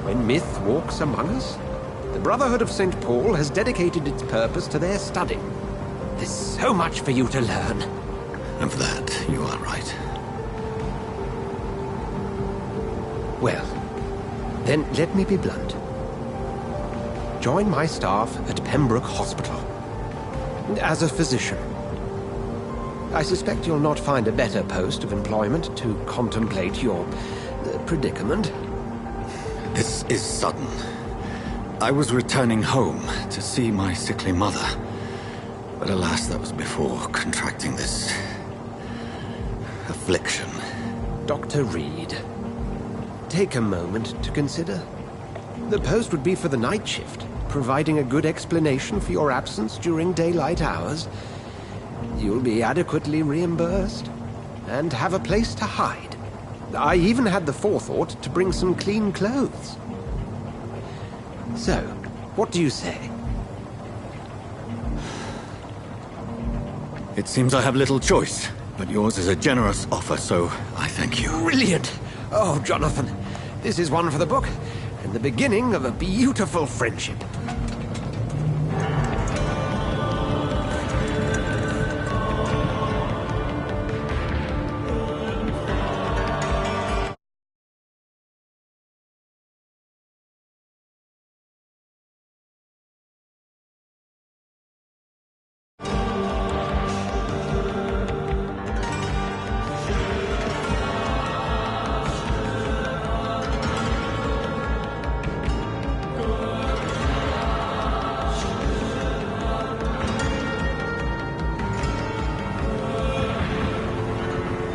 when myth walks among us, the Brotherhood of St. Paul has dedicated its purpose to their study. There's so much for you to learn. Of that, you are right. Well, then let me be blunt. Join my staff at Pembroke Hospital. As a physician. I suspect you'll not find a better post of employment to contemplate your predicament. This is sudden. I was returning home to see my sickly mother. But alas, that was before contracting this affliction. Dr. Reed, take a moment to consider. The post would be for the night shift, providing a good explanation for your absence during daylight hours. You'll be adequately reimbursed, and have a place to hide. I even had the forethought to bring some clean clothes. So, what do you say? It seems I have little choice, but yours is a generous offer, so I thank you. Brilliant! Oh, Jonathan, this is one for the book, and the beginning of a beautiful friendship.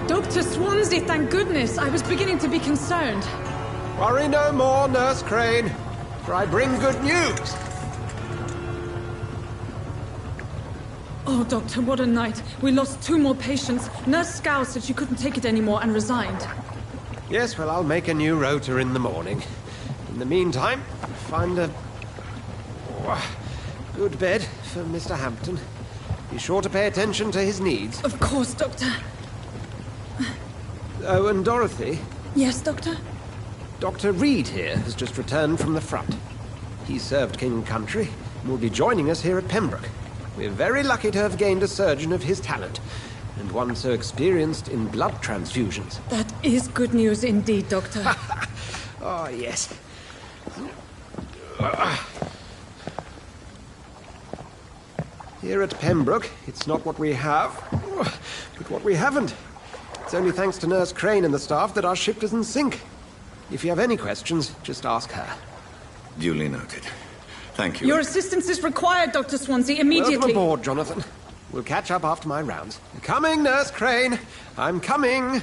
Dr. Swansea, thank goodness. I was beginning to be concerned. Worry no more, Nurse Crane, for I bring good news. Oh, Doctor, what a night. We lost 2 more patients. Nurse Scow said she couldn't take it anymore and resigned. Yes, well, I'll make a new rota in the morning. In the meantime, find a good bed for Mr. Hampton. Be sure to pay attention to his needs. Of course, Doctor. Oh, and Dorothy? Yes, Doctor? Dr. Reed here has just returned from the front. He served King and Country and will be joining us here at Pembroke. We're very lucky to have gained a surgeon of his talent, and one so experienced in blood transfusions. That is good news indeed, Doctor. Oh, yes. Here at Pembroke, it's not what we have, but what we haven't. It's only thanks to Nurse Crane and the staff that our ship doesn't sink. If you have any questions, just ask her. Duly noted. Thank you. Your assistance is required, Dr. Swansea, immediately. Welcome aboard, Jonathan. We'll catch up after my rounds. Coming, Nurse Crane. I'm coming.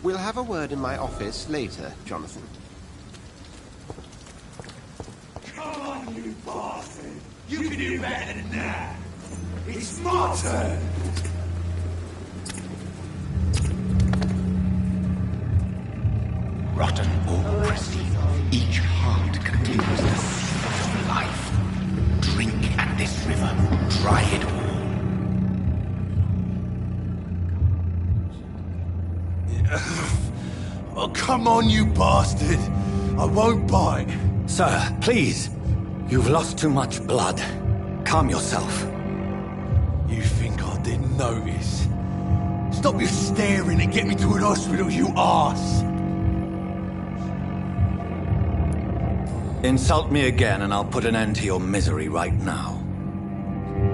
We'll have a word in my office later, Jonathan. Come on, you bastard! You can do better than that! It's my turn! Rotten or pristine, each heart contains the seed of life. Drink at this river, dry it all. Oh, come on, you bastard! I won't bite. Sir, please. You've lost too much blood. Calm yourself. You think I didn't notice? Stop your staring and get me to an hospital, you arse! Insult me again and I'll put an end to your misery right now.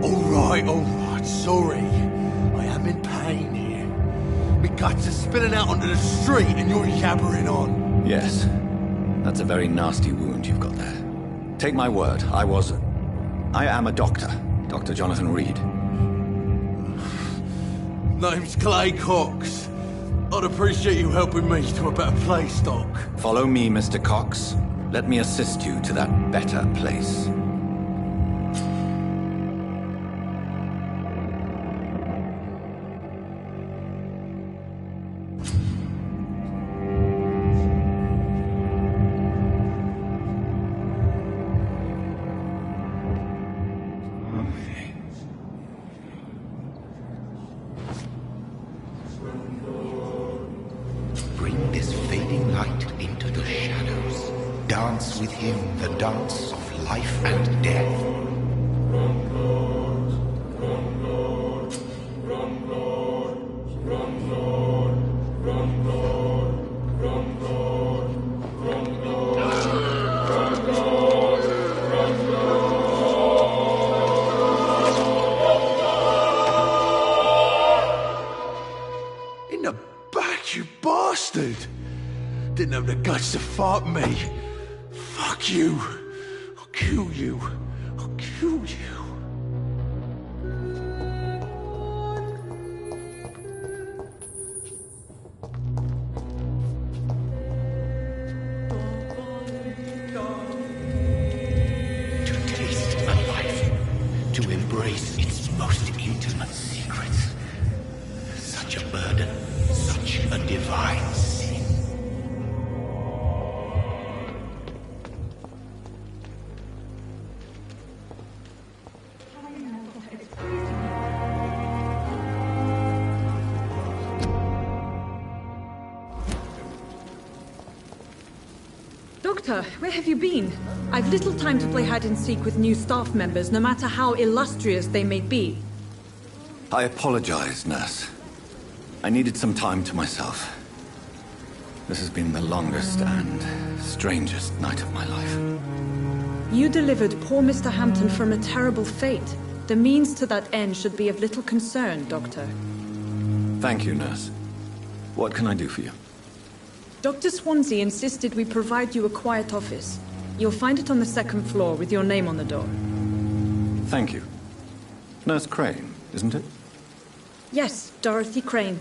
Alright, sorry. I am in pain here. My guts are spilling out onto the street and you're yabbering on. Yes. That's a very nasty wound you've got there. Take my word, I am a doctor. Dr. Jonathan Reed. Name's Clay Cox. I'd appreciate you helping me to a better place, Doc. Follow me, Mr. Cox. Let me assist you to that better place. dance with him the dance of life and death. In the back, you bastard! Didn't have the guts to fuck me. Fuck you. I'll kill you. I'll kill you. To taste a life, to embrace its most intimate secrets. Such a burden, such a divine sin. Doctor, where have you been? I've little time to play hide-and-seek with new staff members, no matter how illustrious they may be. I apologize, nurse. I needed some time to myself. This has been the longest and strangest night of my life. You delivered poor Mr. Hampton from a terrible fate. The means to that end should be of little concern, Doctor. Thank you, nurse. What can I do for you? Dr. Swansea insisted we provide you a quiet office. You'll find it on the second floor with your name on the door. Thank you. Nurse Crane, isn't it? Yes, Dorothy Crane.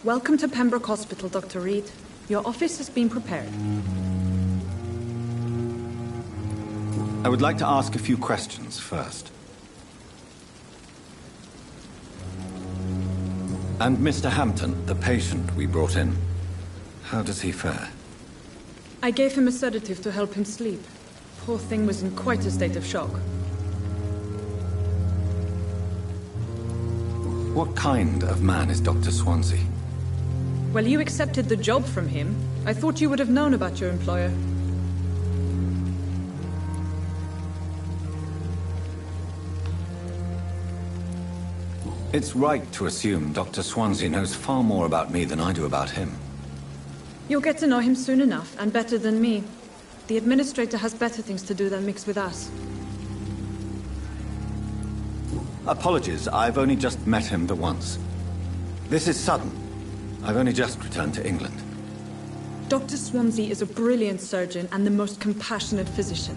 Welcome to Pembroke Hospital, Dr. Reed. Your office has been prepared. I would like to ask a few questions first. And Mr. Hampton, the patient we brought in, how does he fare? I gave him a sedative to help him sleep. Poor thing was in quite a state of shock. What kind of man is Dr. Swansea? Well, you accepted the job from him. I thought you would have known about your employer. It's right to assume Dr. Swansea knows far more about me than I do about him. You'll get to know him soon enough, and better than me. The administrator has better things to do than mix with us. Apologies, I've only just met him the once. This is sudden. I've only just returned to England. Dr. Swansea is a brilliant surgeon and the most compassionate physician.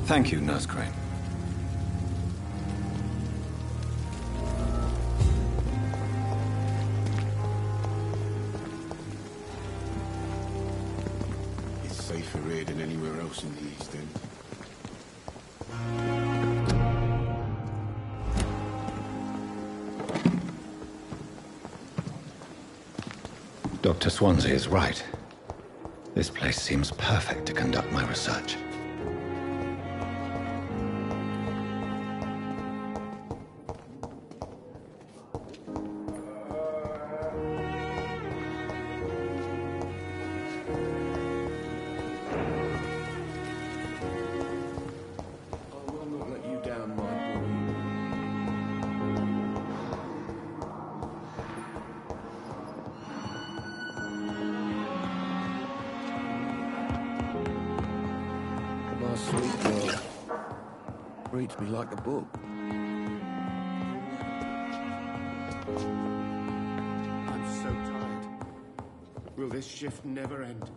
Thank you, Nurse Crane. It's safer here than anywhere else in the East End. Dr. Swansea is right. This place seems perfect to conduct my research. Sweet girl. Reads me like a book. I'm so tired. Will this shift never end?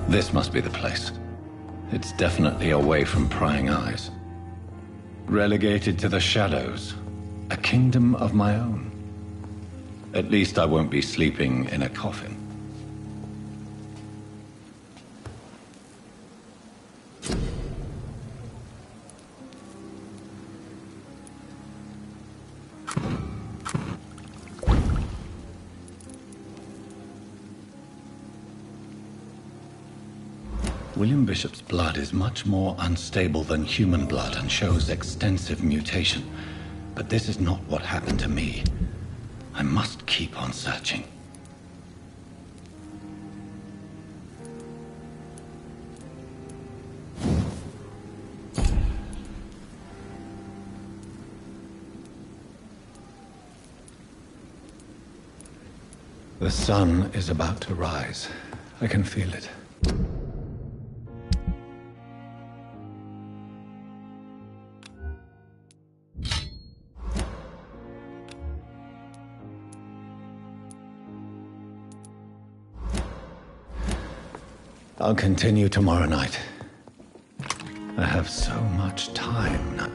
This must be the place. It's definitely away from prying eyes. Relegated to the shadows. A kingdom of my own. At least I won't be sleeping in a coffin. William Bishop's blood is much more unstable than human blood and shows extensive mutation. But this is not what happened to me. I must keep on searching. The sun is about to rise. I can feel it. I'll continue tomorrow night. I have so much time now.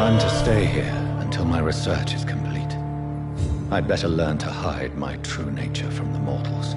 I'm to stay here until my research is complete. I'd better learn to hide my true nature from the mortals.